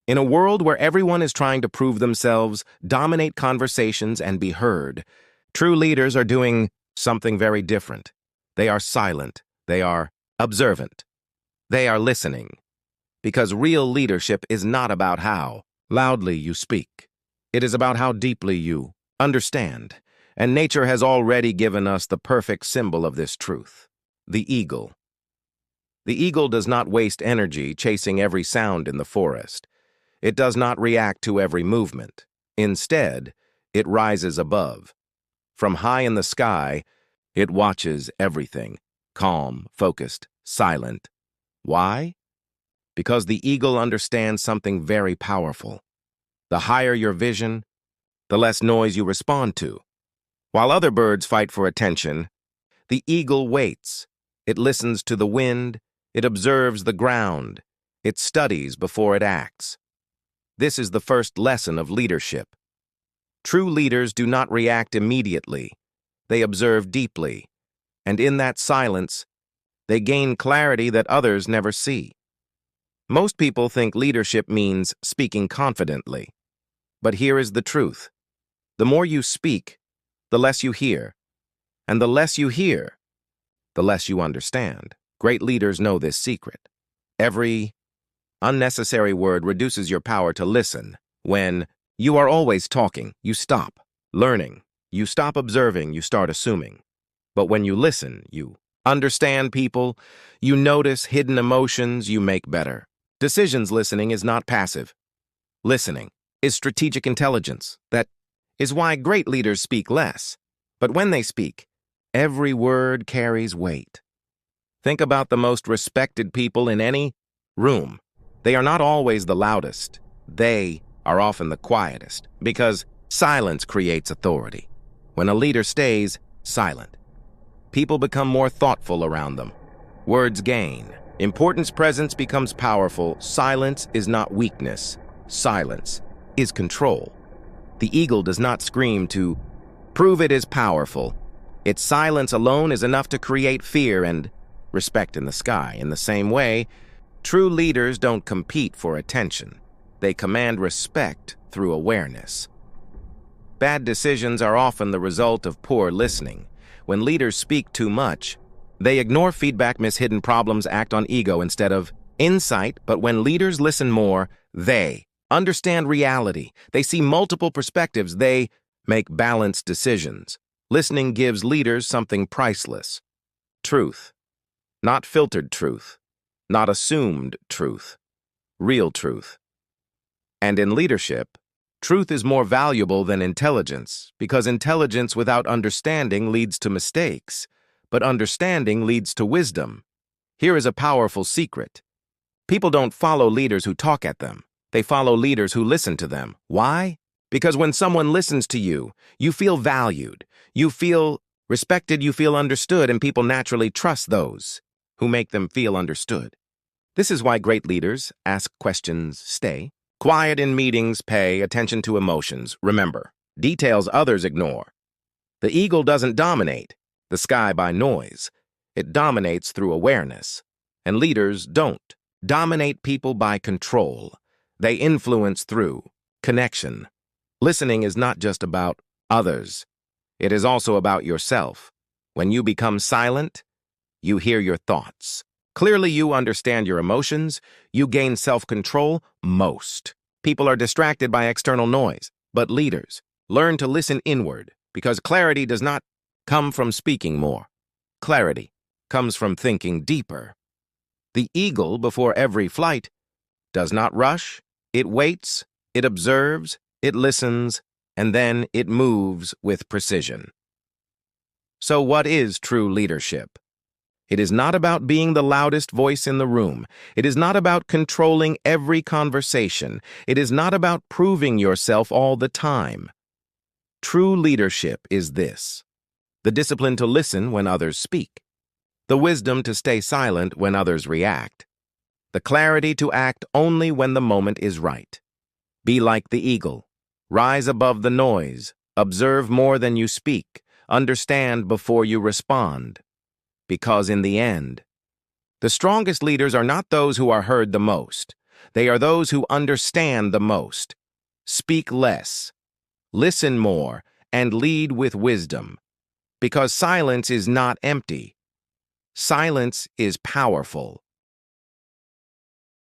In a world where everyone is trying to prove themselves, dominate conversations, and be heard, true leaders are doing something very different. They are silent. They are observant. They are listening. Because real leadership is not about how loudly you speak. It is about how deeply you understand. And nature has already given us the perfect symbol of this truth: the eagle. The eagle does not waste energy chasing every sound in the forest. It does not react to every movement. Instead, it rises above. From high in the sky, it watches everything, calm, focused, silent. Why? Because the eagle understands something very powerful. The higher your vision, the less noise you respond to. While other birds fight for attention, the eagle waits. It listens to the wind. It observes the ground. It studies before it acts. This is the first lesson of leadership. True leaders do not react immediately. They observe deeply. And in that silence, they gain clarity that others never see. Most people think leadership means speaking confidently. But here is the truth. The more you speak, the less you hear. And the less you hear, the less you understand. Great leaders know this secret. Every unnecessary word reduces your power to listen. When you are always talking, you stop learning. You stop observing, you start assuming. But when you listen, you understand people, you notice hidden emotions, you make better decisions. Listening is not passive. Listening is strategic intelligence. That is why great leaders speak less. But when they speak, every word carries weight. Think about the most respected people in any room. They are not always the loudest. They are often the quietest, because silence creates authority. When a leader stays silent, people become more thoughtful around them. Words gain. Importance presence becomes powerful. Silence is not weakness. Silence is control. The eagle does not scream to prove it is powerful. Its silence alone is enough to create fear and respect in the sky. In the same way, true leaders don't compete for attention. They command respect through awareness. Bad decisions are often the result of poor listening. When leaders speak too much, they ignore feedback, miss hidden problems, act on ego instead of insight. But when leaders listen more, they understand reality. They see multiple perspectives. They make balanced decisions. Listening gives leaders something priceless: truth. Not filtered truth. Not assumed truth. Real truth. And in leadership, truth is more valuable than intelligence, because intelligence without understanding leads to mistakes, but understanding leads to wisdom. Here is a powerful secret. People don't follow leaders who talk at them. They follow leaders who listen to them. Why? Because when someone listens to you, you feel valued, you feel respected, you feel understood, and people naturally trust those who make them feel understood. This is why great leaders ask questions, stay quiet in meetings, pay attention to emotions. Remember, details others ignore. The eagle doesn't dominate the sky by noise. It dominates through awareness. And leaders don't dominate people by control. They influence through connection. Listening is not just about others. It is also about yourself. When you become silent, you hear your thoughts. Clearly, you understand your emotions. You gain self-control. Most people are distracted by external noise, but leaders learn to listen inward, because clarity does not come from speaking more. Clarity comes from thinking deeper. The eagle, before every flight, does not rush. It waits, it observes, it listens, and then it moves with precision. So what is true leadership? It is not about being the loudest voice in the room. It is not about controlling every conversation. It is not about proving yourself all the time. True leadership is this: the discipline to listen when others speak, the wisdom to stay silent when others react, the clarity to act only when the moment is right. Be like the eagle. Rise above the noise. Observe more than you speak. Understand before you respond. Because in the end, the strongest leaders are not those who are heard the most. They are those who understand the most, speak less, listen more, and lead with wisdom. Because silence is not empty. Silence is powerful.